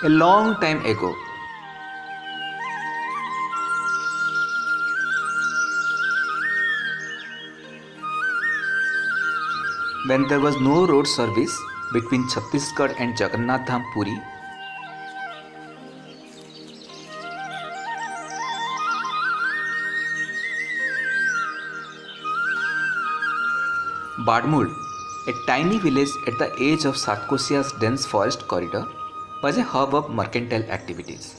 A long time ago, when there was no road service between Chhattisgarh and Jagannath Dham Puri, Badmul, a tiny village at the edge of Satkosia's dense forest corridor, was a hub of mercantile activities.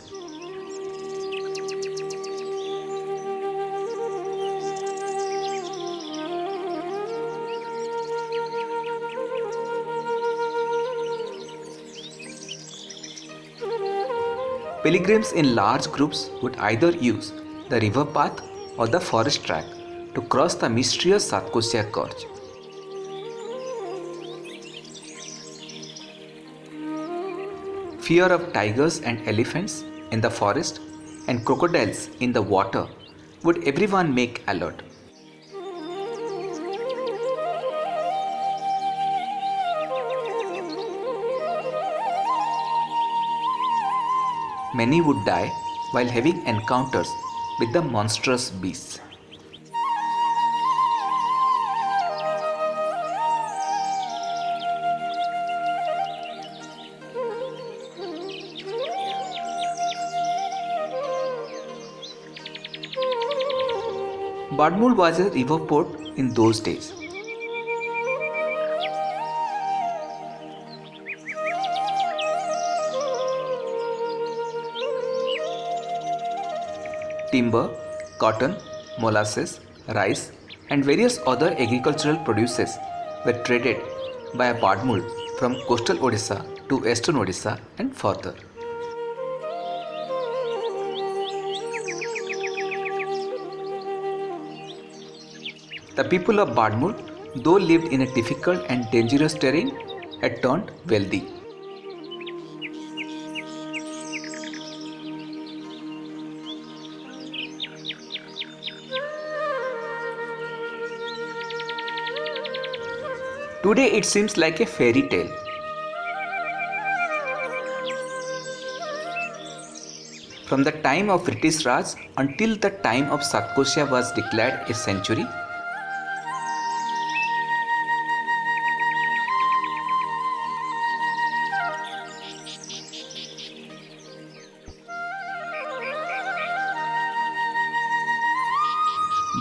Pilgrims in large groups would either use the river path or the forest track to cross the mysterious Satkosia Gorge. Fear of tigers and elephants in the forest and crocodiles in the water would everyone make alert. Many would die while having encounters with the monstrous beasts. Badmul was a river port in those days. Timber, cotton, molasses, rice, and various other agricultural produces were traded by a Badmul from coastal Odisha to western Odisha and further. The people of Badmul, though lived in a difficult and dangerous terrain, had turned wealthy. Today it seems like a fairy tale. From the time of British Raj until the time of Satkosia was declared a sanctuary,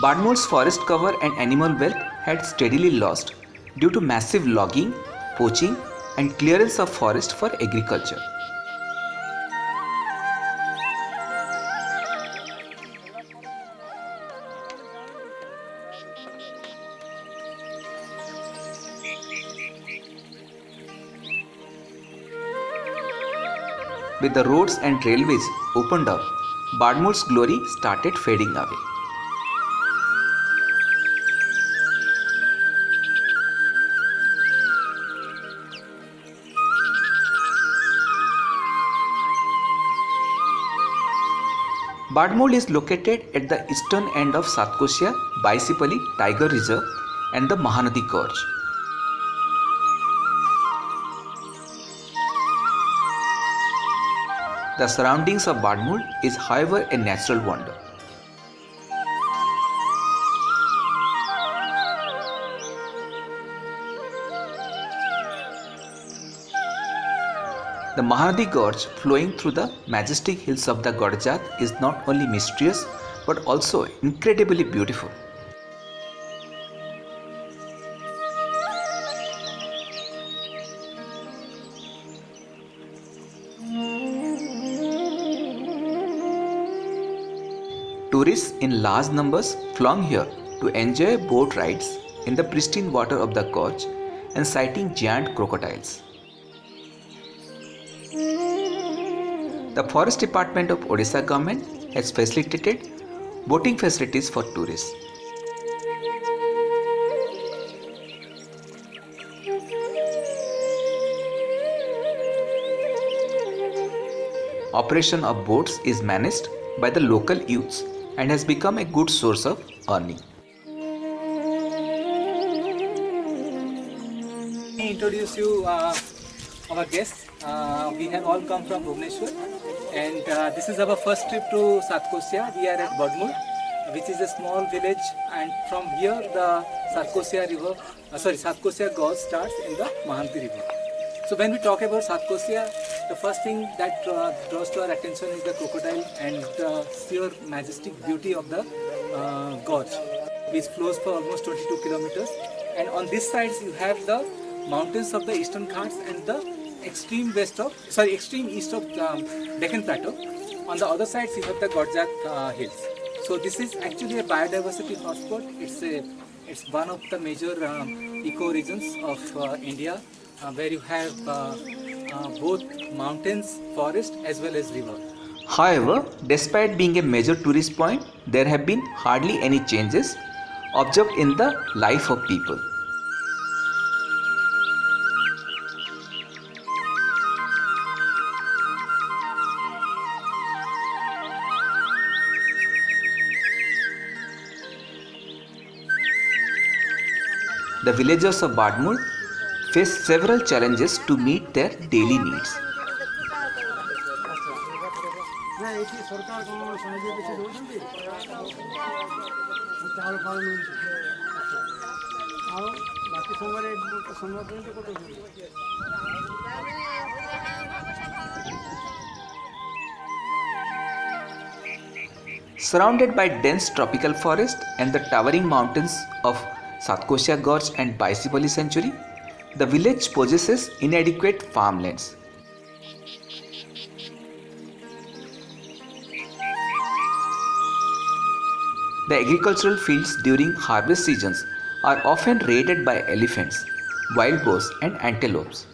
Badmul's forest cover and animal wealth had steadily lost due to massive logging, poaching, and clearance of forest for agriculture. With the roads and railways opened up, Badmul's glory started fading away. Badmul is located at the eastern end of Satkosia, Baisipali Tiger Reserve and the Mahanadi Gorge. The surroundings of Badmul is however a natural wonder. The Mahanadi Gorge flowing through the majestic hills of the Garjat is not only mysterious but also incredibly beautiful. Tourists in large numbers throng here to enjoy boat rides in the pristine water of the gorge and sighting giant crocodiles. The Forest Department of Odisha government has facilitated boating facilities for tourists. Operation of boats is managed by the local youths and has become a good source of earning. Introduce you our guests. We have all come from Bhubaneswar, and this is our first trip to Satkosia. We are at Badmul, which is a small village, and from here the Satkosia Gorge starts in the Mahanti River. So when we talk about Satkosia, the first thing that draws to our attention is the crocodile and the sheer majestic beauty of the gorge, which flows for almost 22 kilometers. And on this side you have the mountains of the Eastern Ghats and the extreme east of Deccan Plateau. On the other sides you have the Gorjak Hills. So this is actually a biodiversity hotspot. It's one of the major eco-regions of India, where you have both mountains, forest as well as river. However, despite being a major tourist point, there have been hardly any changes observed in the life of people. The villagers of Badmul face several challenges to meet their daily needs. Surrounded by dense tropical forest and the towering mountains of Satkosia Gorge and Baisipali Sanctuary, the village possesses inadequate farmlands. The agricultural fields during harvest seasons are often raided by elephants, wild boars, and antelopes.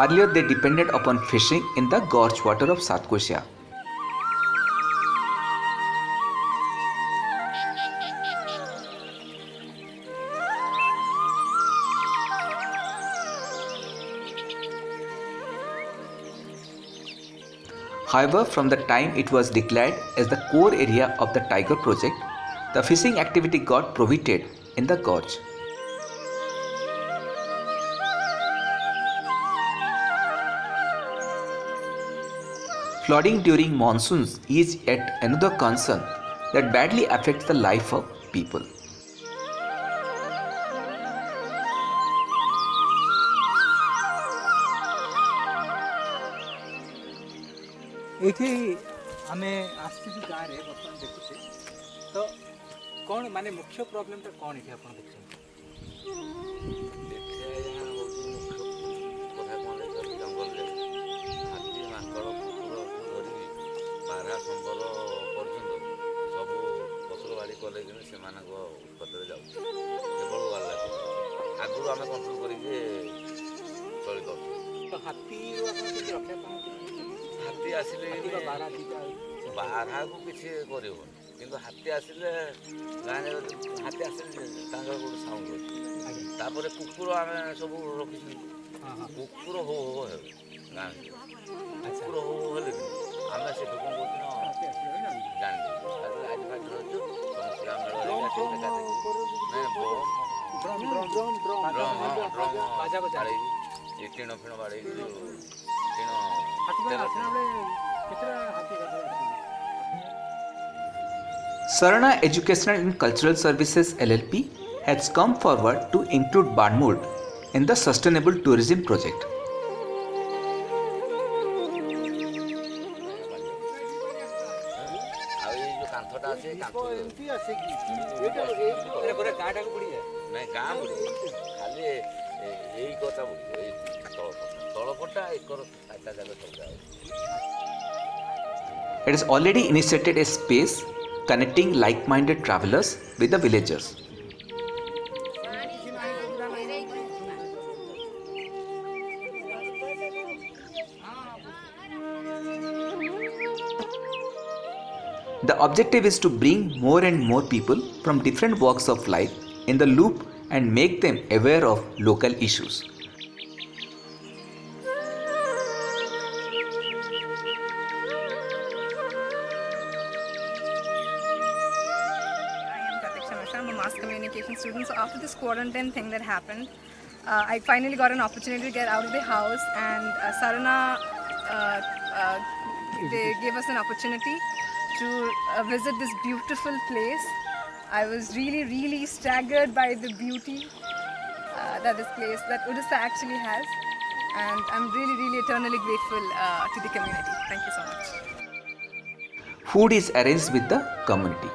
Earlier, they depended upon fishing in the gorge water of Satkosia. However, from the time it was declared as the core area of the Tiger project, the fishing activity got prohibited in the gorge. Flooding during monsoons is yet another concern that badly affects the life of people. ଏଇଠି ଆମେ ଆସିଛୁ ଗାଁରେ ବର୍ତ୍ତମାନ ଦେଖୁଛେ ତ କ'ଣ ମାନେ ମୁଖ୍ୟ ପ୍ରୋବ୍ଲେମଟା କ'ଣ ଏଠି ଆପଣ ଦେଖୁଛନ୍ତି? ଜଙ୍ଗଲରେ ହାତୀ ମାଙ୍କଡ଼ କୁକୁରଠୁ ଧରିକି ପାରା ସମ୍ବର ପର୍ଯ୍ୟନ୍ତ ସବୁ ଫସଲ ବାଡ଼ି କଲେଇକିନି ସେମାନଙ୍କ ଉତ୍ପାଦରେ ଯାଉଛି କେବଳ ଗଲା ଆଗରୁ ଆମେ କଣ୍ଟ୍ରୋଲ କରିକି ଚଳିପାରୁଛୁ। ହାତୀରୁ ଆପଣ କେମିତି ରକ୍ଷା ପାଆନ୍ତି? ହାତୀ ଆସିଲେ ବାରାକୁ କିଛି କରିହେବନି, କିନ୍ତୁ ହାତୀ ଆସିଲେ ଗାଁରେ ହାତୀ ଆସିଲେ ତାଙ୍କର ଗୋଟେ ସାଉଣ୍ଡ ଅଛି। ତାପରେ କୁକୁର ଆମେ ସବୁ ରଖିଛୁ, କୁକୁର ହୋ ହୋ ହେବେ ଗାଁରେ, କୁକୁର ହୋ ହୋ ହେଲେ ଆମେ ସେଠୁ କ'ଣ କରୁଛୁ ନା ଜାଣିଛୁ ଆଜି ଫାଟି ଅଛୁ ସମସ୍ୟା ବାଡ଼େଇକି ଟିଣ ଫିଣ ବାଡ଼େଇକି ଟିଣ Sarana Educational and Cultural Services LLP has come forward to include Badmul in the Sustainable Tourism Project. It has already initiated a space connecting like-minded travelers with the villagers. The objective is to bring more and more people from different walks of life in the loop and make them aware of local issues. Natasha. I'm a mass communication student. So after this quarantine thing that happened, I finally got an opportunity to get out of the house, and Sarana, they gave us an opportunity to visit this beautiful place. I was really staggered by the beauty that this place, that Odisha actually has, and I'm really eternally grateful to the community. Thank you so much. Food is arranged with the community.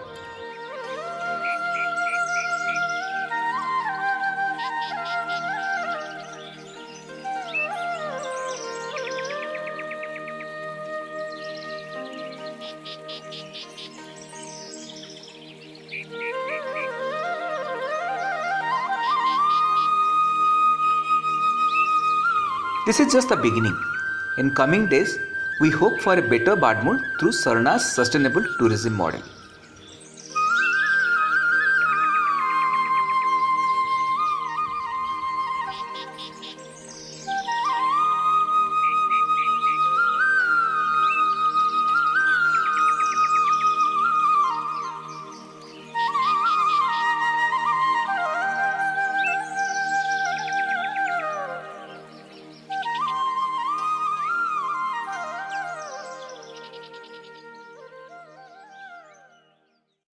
This is just the beginning. In coming days, we hope for a better Badmul through Sarana's sustainable tourism model.